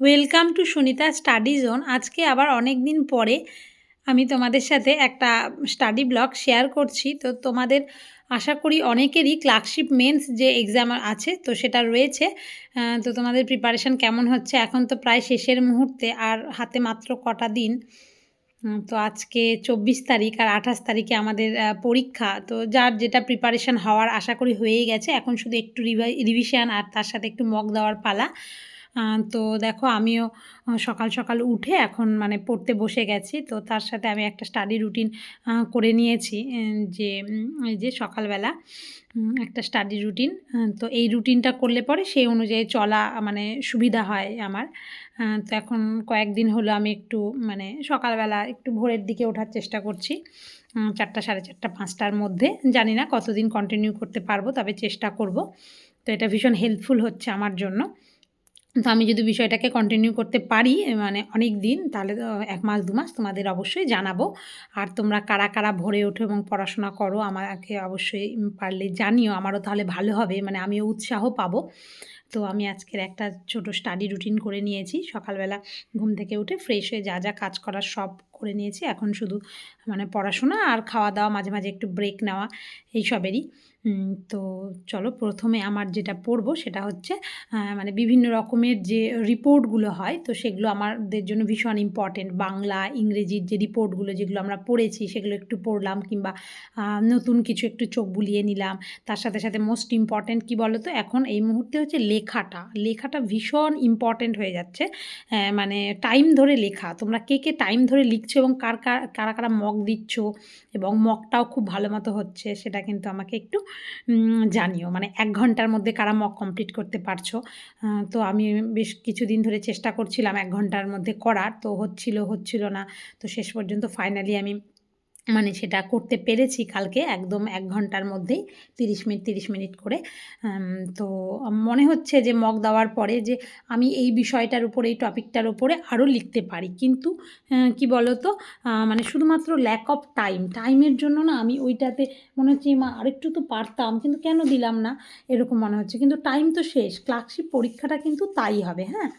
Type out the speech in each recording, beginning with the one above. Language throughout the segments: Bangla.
Welcome to Sunita study zone. আজকে আবার অনেক দিন পরে আমি তোমাদের সাথে একটা স্টাডি ব্লগ শেয়ার করছি। তো তোমাদের আশা করি অনেকেরই ক্লার্কশিপ মেন্স যে এক্সাম আছে তো সেটা রয়েছে। তো তোমাদের প্রিপারেশান কেমন হচ্ছে? এখন তো প্রায় শেষের মুহূর্তে, আর হাতে মাত্র কটা দিন। তো আজকে ২৪ তারিখ আর ২৮ তারিখে আমাদের পরীক্ষা। তো যার যেটা প্রিপারেশান হওয়ার আশা করি হয়েই গেছে। এখন শুধু একটু রিভিশন আর তার সাথে একটু মক দেওয়ার পালা। তো দেখো আমিও সকাল সকাল উঠে এখন মানে পড়তে বসে গেছি। তো তার সাথে আমি একটা স্টাডি রুটিন করে নিয়েছি, যে এই যে সকালবেলা একটা স্টাডি রুটিন। তো এই রুটিনটা করলে পরে সেই অনুযায়ী চলা মানে সুবিধা হয় আমার। তো এখন কয়েকদিন হলো আমি একটু মানে সকালবেলা একটু ভোরের দিকে ওঠার চেষ্টা করছি, ৪টা, ৪:৩০, ৫টার মধ্যে। জানি না কতদিন কন্টিনিউ করতে পারবো, তবে চেষ্টা করব। তো এটা ভীষণ হেল্পফুল হচ্ছে আমার জন্য। তো আমি যদি বিষয়টাকে কন্টিনিউ করতে পারি মানে অনেক দিন, তাহলে তো ১ মাস ২ মাস তোমাদের অবশ্যই জানাবো। আর তোমরা কারা কারা ভোরে ওঠো এবং পড়াশোনা করো আমাকে অবশ্যই পারলে জানিও। আমারও তাহলে ভালো হবে, মানে আমিও উৎসাহ পাবো। তো আমি আজকের একটা ছোট স্টাডি রুটিন করে নিয়েছি। সকালবেলা ঘুম থেকে উঠে ফ্রেশ হয়ে যা যা কাজ করার সব করে নিয়েছি। এখন শুধু মানে পড়াশোনা আর খাওয়া দাওয়া, মাঝে মাঝে একটু ব্রেক নেওয়া, এইসবেরই। তো চলো, প্রথমে আমার যেটা পড়বো সেটা হচ্ছে মানে বিভিন্ন রকমের যে রিপোর্টগুলো হয়, তো সেগুলো আমাদের জন্য ভীষণ ইম্পর্টেন্ট। বাংলা, ইংরেজির যে রিপোর্টগুলো যেগুলো আমরা পড়েছি সেগুলো একটু পড়লাম, কিংবা নতুন কিছু একটু চোখ বুলিয়ে নিলাম। তার সাথে সাথে মোস্ট ইম্পর্টেন্ট কী বলো তো, এখন এই মুহূর্তে হচ্ছে লেখাটা ভীষণ ইম্পর্টেন্ট হয়ে যাচ্ছে। মানে টাইম ধরে লেখা, তোমরা কে কে টাইম ধরে লিখছো এবং কারা কারা মক দিচ্ছ এবং মকটাও খুব ভালো মতো হচ্ছে, সেটা কিন্তু আমাকে একটু জানিও। মানে ১ ঘন্টার মধ্যে কারা মক কমপ্লিট করতে পারছো। তো আমি বেশ কিছুদিন ধরে চেষ্টা করছিলাম ১ ঘন্টার মধ্যে করার, তো হচ্ছিল না। তো শেষ পর্যন্ত ফাইনালি আমি মানে সেটা করতে পেরেছি কালকে, একদম ১ ঘন্টার মধ্যেই ৩০ মিনিট করে। তো মনে হচ্ছে যে মক দেওয়ার পরে যে আমি এই বিষয়টার উপরে, এই টপিকটার উপরে আরও লিখতে পারি। কিন্তু কী বলো তো, মানে শুধুমাত্র ল্যাক অফ টাইমের জন্য না আমি ওইটাতে মনে হচ্ছে মা আরেকটু তো পারতাম, কিন্তু কেন দিলাম না, এরকম মনে হচ্ছে। কিন্তু টাইম তো শেষ, ক্লার্কশিপ পরীক্ষাটা কিন্তু তাই হবে, হ্যাঁ?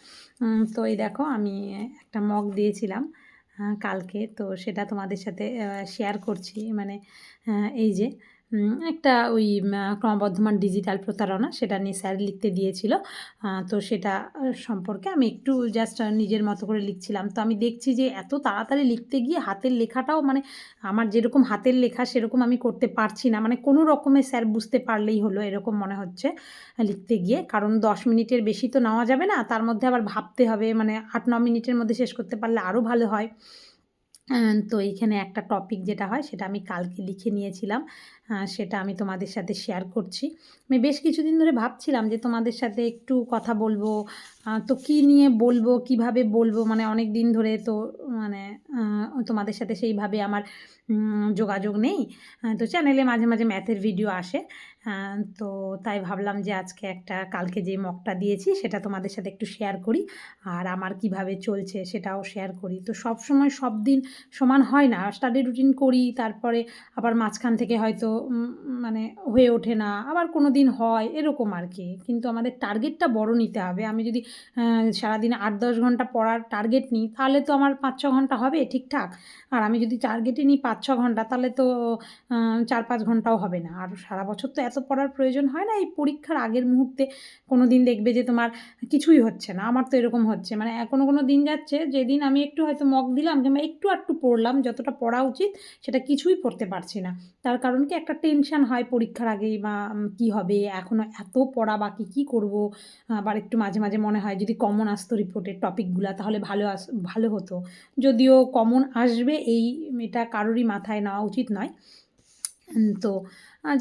তো এই দেখো আমি একটা মক দিয়েছিলাম কালকে, তো সেটা তোমাদের সাথে শেয়ার করছি। মানে এই যে একটা ওই ক্রমবর্ধমান ডিজিটাল প্রতারণা, সেটা নিয়ে স্যার লিখতে দিয়েছিল। তো সেটা সম্পর্কে আমি একটু জাস্ট নিজের মতো করে লিখছিলাম। তো আমি দেখছি যে এত তাড়াতাড়ি লিখতে গিয়ে হাতের লেখাটাও মানে আমার যেরকম হাতের লেখা সেরকম আমি করতে পারছি না। মানে কোনো রকমে স্যার বুঝতে পারলেই হলো, এরকম মনে হচ্ছে লিখতে গিয়ে। কারণ ১০ মিনিটের বেশি তো নেওয়া যাবে না, তার মধ্যে আবার ভাবতে হবে। মানে ৮-৯ মিনিটের মধ্যে শেষ করতে পারলে আরও ভালো হয়। তো এইখানে একটা টপিক যেটা হয় সেটা আমি কালকে লিখে নিয়েছিলাম। সেটা আমি তোমাদের সাথে শেয়ার করছি। আমি বেশ কিছুদিন ধরে ভাবছিলাম যে তোমাদের সাথে একটু কথা বলবো। তো কী নিয়ে বলবো, কীভাবে বলবো, মানে অনেক দিন ধরে তো মানে তোমাদের সাথে সেইভাবে আমার যোগাযোগ নেই। তো চ্যানেলে মাঝে মাঝে ম্যাথের ভিডিও আসে। তো তাই ভাবলাম যে আজকে একটা কালকে যে মকটা দিয়েছি সেটা তোমাদের সাথে একটু শেয়ার করি। আর আমার কিভাবে চলছে সেটাও শেয়ার করি। তো সবসময় সব দিন সমান হয় না। স্টাডি রুটিন করি, তারপরে আবার মাঝখান থেকে হয়তো মানে হয়ে ওঠে না, আবার কোনো দিন হয়, এরকম আর কি। কিন্তু আমাদের টার্গেটটা বড় নিতে হবে। আমি যদি সারাদিনে ৮-১০ ঘন্টা পড়ার টার্গেট নিই, তাহলে তো আমার ৫-৬ ঘন্টা হবে ঠিকঠাক। আর আমি যদি টার্গেটে নিই ৫-৬ ঘন্টা, তাহলে তো ৪-৫ ঘন্টাও হবে না। আর সারা বছর তো এত পড়ার প্রয়োজন হয় না। এই পরীক্ষার আগের মুহূর্তে কোনো দিন দেখবে যে তোমার কিছুই হচ্ছে না। আমার তো এরকম হচ্ছে। মানে কোনো দিন যাচ্ছে যেদিন আমি একটু হয়তো মক দিলাম কিংবা একটু আধটু পড়লাম, যতটা পড়া উচিত সেটা কিছুই পড়তে পারছি না। তার কারণ কি, একটা টেনশন হয় পরীক্ষার আগেই, বা কী হবে, এখনও এত পড়া বাকি, কী করব? আবার একটু মাঝে মাঝে মনে হয় যদি কমন আসতো রিপোর্টের টপিকগুলা তাহলে ভালো হতো। যদিও কমন আসবে এটা কারোরই মাথায় নেওয়া উচিত নয়। তো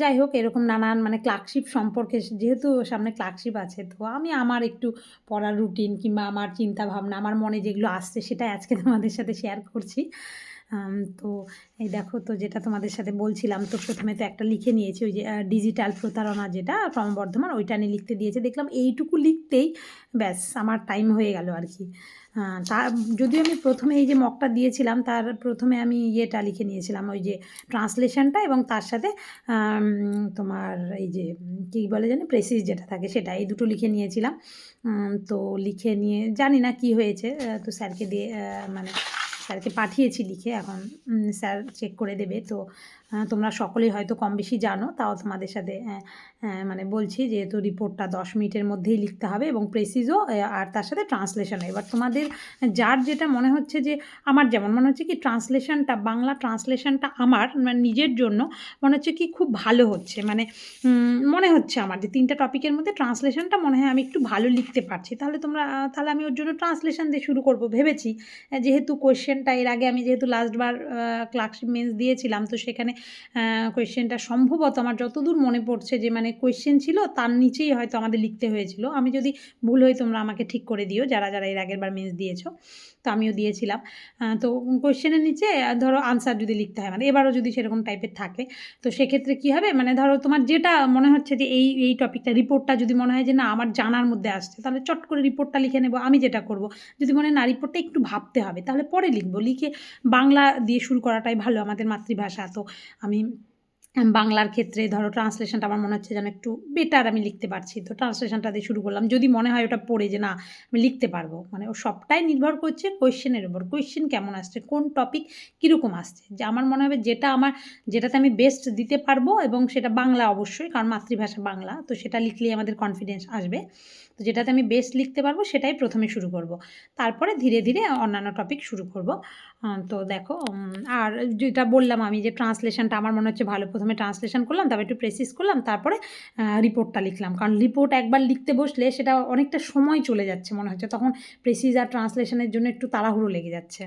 যাই হোক, এরকম নানান মানে ক্লার্কশিপ সম্পর্কে, যেহেতু সামনে ক্লার্কশিপ আছে, তো আমি আমার একটু পড়ার রুটিন কিংবা আমার চিন্তাভাবনা, আমার মনে যেগুলো আসছে সেটাই আজকে তোমাদের সাথে শেয়ার করছি। তো এই দেখো, তো যেটা তোমাদের সাথে বলছিলাম, তো প্রথমে তো একটা লিখে নিয়েছি, ওই যে ডিজিটাল প্রতারণা যেটা ক্রমবর্ধমান, ওইটা নিয়ে লিখতে দিয়েছে। দেখলাম এইটুকু লিখতেই ব্যাস আমার টাইম হয়ে গেল আর কি। তা যদিও আমি প্রথমে এই যে মকটা দিয়েছিলাম, তার প্রথমে আমি ইয়েটা লিখে নিয়েছিলাম, ওই যে ট্রান্সলেশনটা, এবং তার সাথে তোমার এই যে কী বলে জানি প্রেসিস যেটা থাকে সেটা, এই দুটো লিখে নিয়েছিলাম। তো লিখে নিয়ে জানি না কি হয়েছে, তো স্যারকে দিয়ে মানে স্যারকে পাঠিয়েছি লিখে, এখন স্যার চেক করে দেবে। তো তোমরা সকলেই হয়তো কম বেশি জানো, তাও তোমাদের সাথে মানে বলছি, যেহেতু রিপোর্টটা 10 মিনিটের মধ্যেই লিখতে হবে, এবং প্রেসিসও, আর তার সাথে ট্রান্সলেশনও। এবার তোমাদের যার যেটা মনে হচ্ছে, যে আমার যেমন মনে হচ্ছে কি ট্রান্সলেশনটা, বাংলা ট্রান্সলেশনটা আমার মানে নিজের জন্য মনে হচ্ছে কি খুব ভালো হচ্ছে, মানে মনে হচ্ছে আমার যে 3টা টপিকের মধ্যে ট্রান্সলেশনটা মনে হয় আমি একটু ভালো লিখতে পারছি। তাহলে আমি ওর জন্য ট্রান্সলেশন দিয়ে শুরু করব ভেবেছি। যেহেতু কোয়েশ্চেনটা এর আগে আমি যেহেতু লাস্টবার ক্লার্কশিপ মেন্স দিয়েছিলাম, তো সেখানে কোয়েশ্চেনটা সম্ভবত আমার যতদূর মনে পড়ছে, যে মানে কোয়েশ্চেন ছিল তার নিচেই হয়তো আমাদের লিখতে হয়েছিল। আমি যদি ভুল হই তোমরা আমাকে ঠিক করে দিও, যারা এর আগের বার মেন্স দিয়েছো। তো আমিও দিয়েছিলাম। তো কোয়েশ্চেনের নিচে ধরো আনসার যদি লিখতে হয়, মানে এবারও যদি সেরকম টাইপের থাকে, তো সেক্ষেত্রে কী হবে, মানে ধরো তোমার যেটা মনে হচ্ছে যে এই টপিকটা, রিপোর্টটা যদি মনে হয় যে না আমার জানার মধ্যে আসছে, তাহলে চট করে রিপোর্টটা লিখে নেব। আমি যেটা করব, যদি মনে হয় না রিপোর্টটা একটু ভাবতে হবে, তাহলে পরে লিখব। লিখে বাংলা দিয়ে শুরু করাটাই ভালো, আমাদের মাতৃভাষা। তো আমি বাংলার ক্ষেত্রে ধরো ট্রান্সলেশনটা আমার মনে হচ্ছে যেন একটু বেটার আমি লিখতে পারছি, তো ট্রান্সলেশনটা দিয়ে শুরু করলাম। যদি মনে হয় ওটা পড়ে যে না আমি লিখতে পারবো, মানে ও সবটাই নির্ভর করছে কোয়েশ্চেনের উপর, কোয়েশ্চেন কেমন আসছে, কোন টপিক কীরকম আসছে। যে আমার মনে হবে যেটাতে আমি বেস্ট দিতে পারবো, এবং সেটা বাংলা অবশ্যই, কারণ মাতৃভাষা বাংলা, তো সেটা লিখলেই আমাদের কনফিডেন্স আসবে। তো যেটাতে আমি বেস্ট লিখতে পারবো সেটাই প্রথমে শুরু করব, তারপরে ধীরে ধীরে অন্যান্য টপিক শুরু করব। তো দেখো, আর যেটা বললাম আমি, যে ট্রান্সলেশনটা আমার মনে হচ্ছে ভালো। প্রথমে ট্রান্সলেশন করলাম, তারপর একটু প্রেসিস করলাম, তারপরে রিপোর্টটা লিখলাম। কারণ রিপোর্ট একবার লিখতে বসলে সেটা অনেকটা সময় চলে যাচ্ছে মনে হচ্ছে, তখন প্রেসিস আর ট্রান্সলেশনের জন্য একটু তাড়াহুড়ো লেগে যাচ্ছে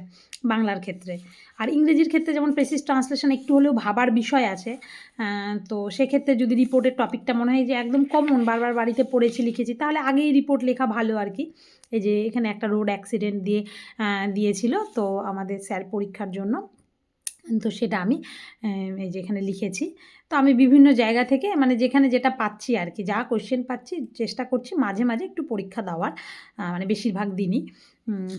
বাংলার ক্ষেত্রে। আর ইংরেজির ক্ষেত্রে যেমন প্রেসিস ট্রান্সলেশন একটু হলেও ভাবার বিষয় আছে, তো সেক্ষেত্রে যদি রিপোর্টের টপিকটা মনে হয় যে একদম কমন, বারবার বাড়িতে পড়েছি লিখেছি, তাহলে আগেই রিপোর্ট লেখা ভালো আর কি। এই যে এখানে একটা রোড অ্যাক্সিডেন্ট দিয়েছিল তো আমাদের স্যার পরীক্ষার জন্য, তো সেটা আমি এই যে এখানে লিখেছি। তো আমি বিভিন্ন জায়গা থেকে, মানে যেখানে যেটা পাচ্ছি আর কি, যা কোয়েশ্চেন পাচ্ছি চেষ্টা করছি মাঝে মাঝে একটু পরীক্ষা দেওয়ার, মানে বেশিরভাগ দিনই।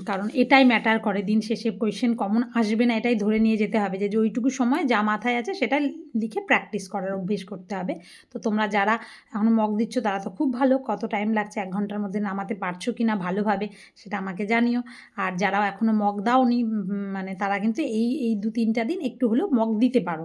কারণ এটাই ম্যাটার করে, দিন শেষে কোয়েশ্চেন কমন আসবে না এটাই ধরে নিয়ে যেতে হবে, যে ওইটুকু সময় যা মাথায় আছে সেটা লিখে প্র্যাকটিস করার অভ্যেস করতে হবে। তো তোমরা যারা এখনও মক দিচ্ছ তারা তো খুব ভালো, কত টাইম লাগছে 1 ঘন্টার মধ্যে নামাতে পারছো কি না ভালোভাবে সেটা আমাকে জানিও। আর যারা এখনও মক দাওনি, মানে তারা কিন্তু এই 2-3টা দিন একটু হলেও মক দিতে পারো,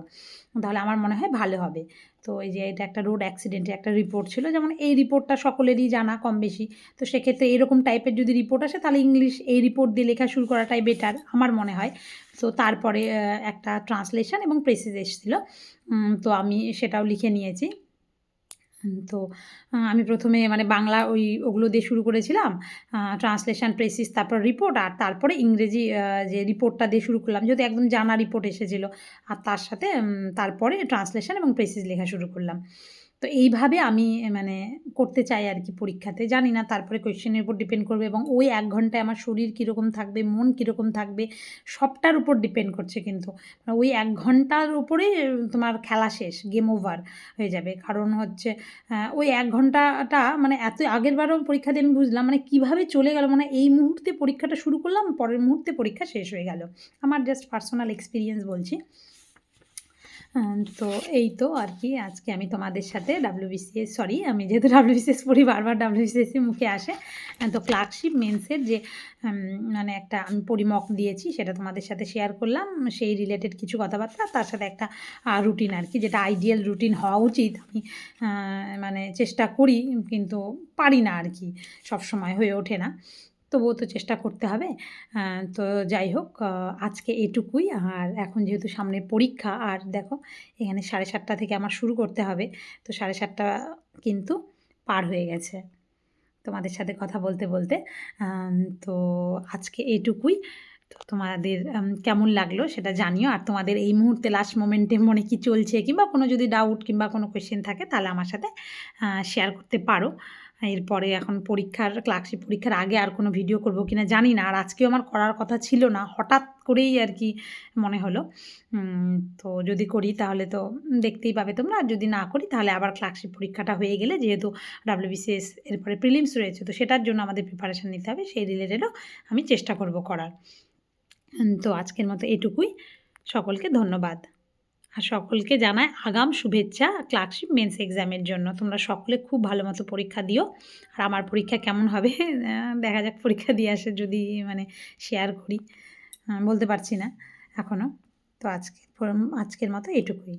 তাহলে আমার মনে হয় ভালো হবে। তো এই যে এটা একটা রোড অ্যাক্সিডেন্টের একটা রিপোর্ট ছিল, যেমন এই রিপোর্টটা সকলেরই জানা কম বেশি। তো সেক্ষেত্রে এরকম টাইপের যদি রিপোর্ট আসে, তাহলে ইংলিশ এই রিপোর্ট দিয়ে লেখা শুরু করাটাই বেটার আমার মনে হয়। তো তারপরে একটা ট্রান্সলেশন এবং প্রেসিস এসেছিলো, তো আমি সেটাও লিখে নিয়েছি। তো আমি প্রথমে মানে বাংলা ওগুলো দিয়ে শুরু করেছিলাম, ট্রান্সলেশন, প্রেসিস, তারপর রিপোর্ট, আর তারপরে ইংরেজি যে রিপোর্টটা দিয়ে শুরু করলাম, যেহেতু একদম জানা রিপোর্ট এসেছিলো, আর তার সাথে তারপরে ট্রান্সলেশন এবং প্রেসিস লেখা শুরু করলাম। তো এইভাবে আমি মানে করতে চাই আর কি পরীক্ষাতে। জানি না তারপরে কোয়েশ্চেনের উপর ডিপেন্ড করবে, এবং ওই 1 ঘন্টায় আমার শরীর কীরকম থাকবে, মন কীরকম থাকবে, সবটার উপর ডিপেন্ড করছে কিন্তু। ওই 1 ঘন্টার উপরেই তোমার খেলা শেষ, গেম ওভার হয়ে যাবে। কারণ হচ্ছে ওই 1 ঘন্টাটা মানে এত আগেরবারও পরীক্ষা দিয়ে আমি বুঝলাম মানে কীভাবে চলে গেল, মানে এই মুহূর্তে পরীক্ষাটা শুরু করলাম, পরের মুহূর্তে পরীক্ষা শেষ হয়ে গেল। আমার জাস্ট পার্সোনাল এক্সপিরিয়েন্স বলছি। তো এই তো আর কি, আজকে আমি তোমাদের সাথে আমি যেহেতু WBCS পড়ি, বারবার WBCS মুখে আসে, তো ক্লার্কশিপ মেন্সের যে মানে একটা আমি পরিমক দিয়েছি সেটা তোমাদের সাথে শেয়ার করলাম, সেই রিলেটেড কিছু কথাবার্তা, তার সাথে একটা রুটিন আর কি, যেটা আইডিয়াল রুটিন হওয়া উচিত। আমি মানে চেষ্টা করি, কিন্তু পারি না আর কি, সবসময় হয়ে ওঠে না, তবুও তো চেষ্টা করতে হবে। তো যাই হোক, আজকে এটুকুই। আর এখন যেহেতু সামনে পরীক্ষা, আর দেখো এখানে 7:30 থেকে আমার শুরু করতে হবে, তো 7:30 কিন্তু পার হয়ে গেছে তোমাদের সাথে কথা বলতে বলতে। তো আজকে এটুকুই। তো তোমাদের কেমন লাগলো সেটা জানিও, আর তোমাদের এই মুহূর্তে লাস্ট মোমেন্টে মনে কি চলছে, কিংবা কোনো যদি ডাউট কিংবা কোনো কোয়েশ্চেন থাকে তাহলে আমার সাথে শেয়ার করতে পারো। এরপরে এখন ক্লার্কশিপ পরীক্ষার আগে আর কোনো ভিডিও করব কিনা জানি না। আর আজকেও আমার করার কথা ছিল না। হঠাৎ করেই আর কি মনে হলো। তো যদি করি তাহলে তো দেখতেই পাবে তোমরা। আর যদি না করি তাহলে আবার ক্লার্কশিপ পরীক্ষাটা হয়ে গেলে, যেহেতু WBCS এরপরে প্রিলিমস রয়েছে, তো সেটার জন্য আমাদের প্রিপারেশন নিতে হবে। সেই রিলেটেডও আমি চেষ্টা করব করার। তো আজকের মতো এটুকুই। সকলকে ধন্যবাদ। আর সকলকে জানাই আগাম শুভেচ্ছা ক্লার্কশিপ মেন্স এক্সামের জন্য। তোমরা সকলে খুব ভালো মতো পরীক্ষা দিও। আর আমার পরীক্ষা কেমন হবে দেখা যাক, পরীক্ষা দিয়ে আসে যদি মানে শেয়ার করি। বলতে পারছি না এখনও। তো আজকের মতো এটুকুই।